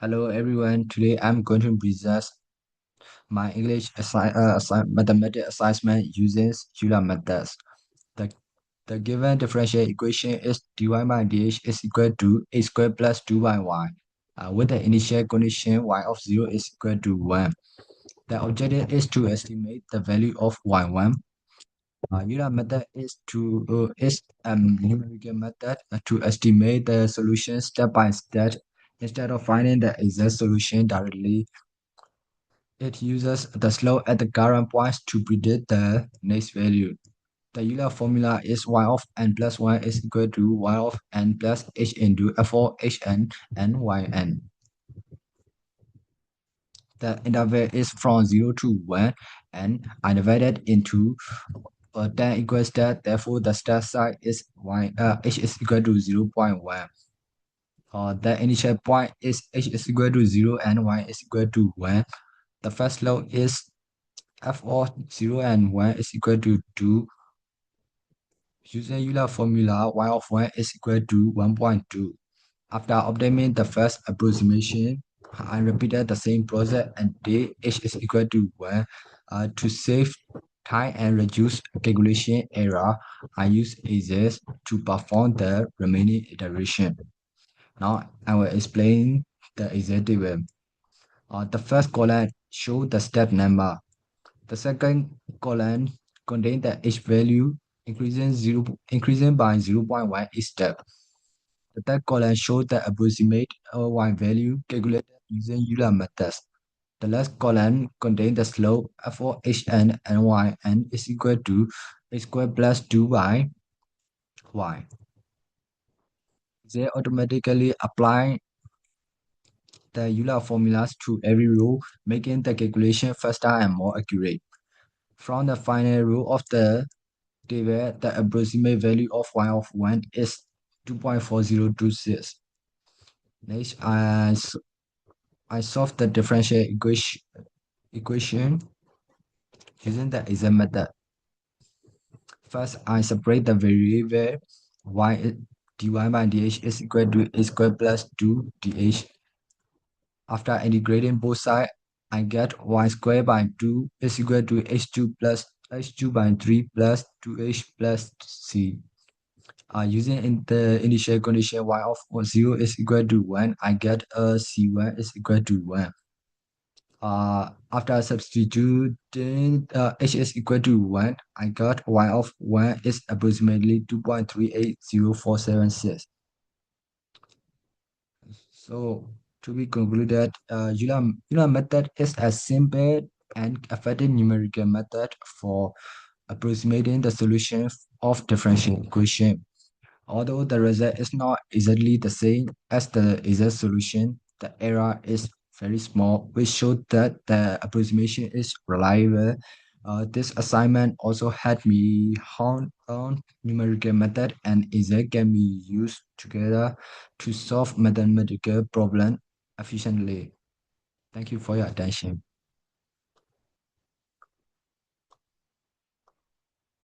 Hello everyone. Today I'm going to present my mathematics assessment using Euler methods. The, the given differential equation is dy by dx is equal to a squared plus 2 by y, with the initial condition y of 0 is equal to 1. The objective is to estimate the value of y1. Euler method is numerical method to estimate the solution step by step instead of finding the exact solution directly. It uses the slope at the current points to predict the next value. The Euler formula is y of n plus 1 is equal to y of n plus h into f of hn and yn. The interval is from 0 to 1 and I divided into 10 equals that. Therefore, the start side is h is equal to 0.1. The initial point is h is equal to 0 and y is equal to 1. The first law is f of 0 and 1 is equal to 2. Using Euler formula, y of 1 is equal to 1.2. After obtaining the first approximation, I repeated the same process until h is equal to 1. To save time and reduce calculation error, I use AZES to perform the remaining iteration. Now I will explain the exact table. The first column shows the step number. The second column contains the h value increasing by 0.1 each step. The third column shows the approximate y value calculated using Euler methods. The last column contains the slope for hn and yn is equal to h squared plus 2 by y. They automatically apply the Euler formulas to every row, making the calculation faster and more accurate. From the final row of the table, the approximate value of y of 1 is 2.4026. Next, I solve the differential equation using the exact method. First, I separate the variable dy by dh is equal to a squared plus 2 dh. After integrating both sides, I get y squared by 2 is equal to h2 plus h2 by 3 plus 2h plus c. Using the initial condition y of 0 is equal to 1, I get a c1 is equal to 1. After substituting h is equal to 1, I got y of 1 is approximately 2.380476. So to be concluded, Euler method is a simple and effective numerical method for approximating the solution of differential equation. Although the result is not exactly the same as the exact solution, the error is very small, which shows that the approximation is reliable. This assignment also had me honed on numerical method and exact can be used together to solve mathematical problem efficiently. Thank you for your attention.